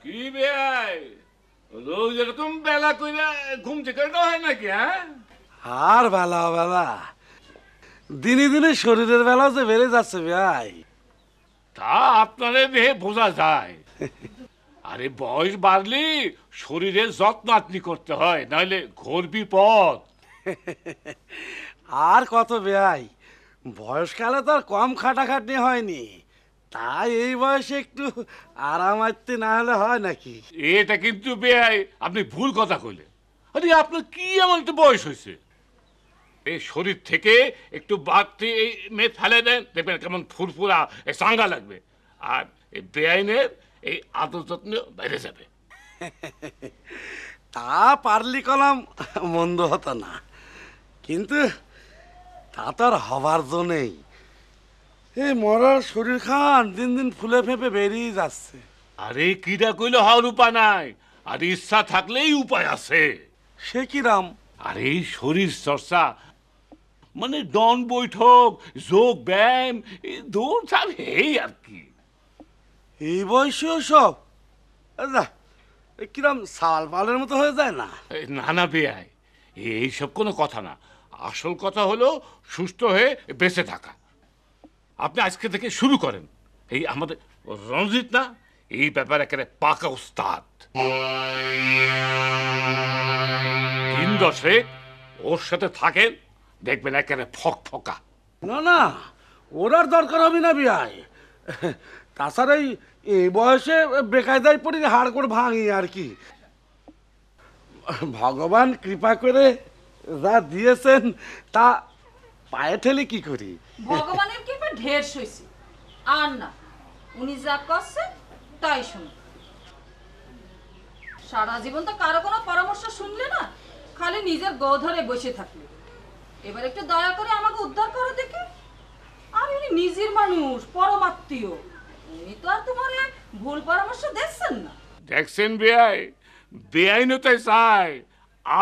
কি ভাই রোজ এরকম বেলা কইরা ঘুম থেকে হয় নাকি? হ্যাঁ, আর বেলা বেলা দিনে দিনে শরীরের বেলা যে বেড়ে যাচ্ছে ভাই। তা আপনারে দেহে বোঝা যায়। আরে বয়স বাড়লি শরীরের যত্ন আপনি করতে হয়, নাহলে ঘোর বিপদ। আর কত ভাই, বয়সকালে তো আর কম খাটাখাটনি হয়নি, তাই এই বয়সে একটু আরাম আইতে না হলে হয় নাকি? এটা কিন্তু বেয়াই আপনি ভুল কথা কইলেন। আরে আপনার কি এমন একটা বয়স হয়েছে? এই শরীর থেকে একটু বাড়তি এই মেদ ফেলে দেন, দেখবেন কেমন ফুরফুরা চাঙ্গা লাগবে। আর এই বেআইনের এই আদর যত্ন বেড়ে যাবে। তা পারলি কলাম মন্দ হতো না, কিন্তু তা তো আর হবার জো নেই। এই মরার শরীর খান দিন দিন ফুলে ফেঁপে বেরিয়ে যাচ্ছে। আরে কিডা কইলে হওয়ার উপায় নাই, আর ইচ্ছা থাকলেই উপায় আছে। সে কি রাম? আর এই শরীর চর্চা মানে দন বৈঠক, যোগ ব্যায়াম, এই দৌড় ছাড়, এই আর কি। এই বয়সেও সব যা, কিরম সাল পালের মতো হয়ে যায় না? না না বেয়াই, এইসব কোনো কথা না। আসল কথা হলো সুস্থ হয়ে বেঁচে থাকা। আপনি আজকে থেকে শুরু করেন। এই আমাদের রঞ্জিত না, এই ব্যাপারে একেবারে পাকা উস্তাদ। দিন দশেক ওর সাথে থাকেন, দেখবেন একেবারে ফক ফকা। না না, ওরার দরকার হবে না বিয়াই। তাছাড়া এই বয়সে বেকায়দায় পড়ি হাড় করে ভাঙি আর কি। ভগবান কৃপা করে যা দিয়েছেন তা পায়ে ঠেলে কি করি। ভগবানের কৃপা ঢের সইছে, আর না উনি যা করছেন তাই শুনুন। সারা জীবন তো কারো কোনো পরামর্শ শুনলে না, খালি নিজের গো ধরে বসে থাকলে। এবার একটু দয়া করে আমাকে উদ্ধার করো দেখে। আর উনি নিজের মানুষ, পরমাত্মীয়, উনি তো আর তোমার ভুল পরামর্শ দিচ্ছেন না। দেখছেন বেআই, বেআইনতাই চাই,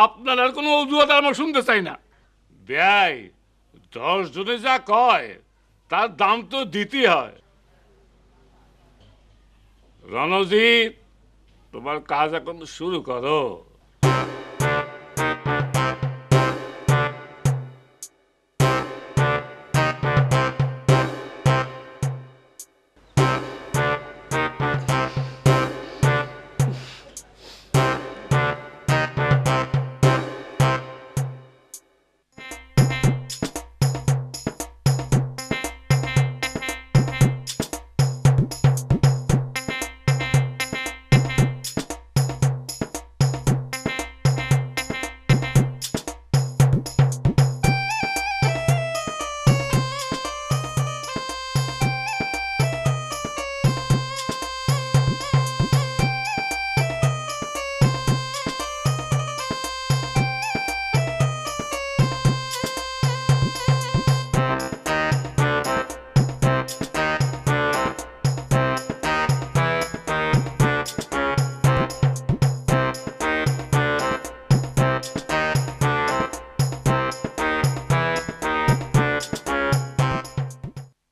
আপনার আর কোনো অজুহাত আমরা শুনতে চাই না। বেআই 10 জনে যা কয় তার দাম তো দিতেই হয়। রণজিৎ, তোমার কাজ এখন শুরু করো।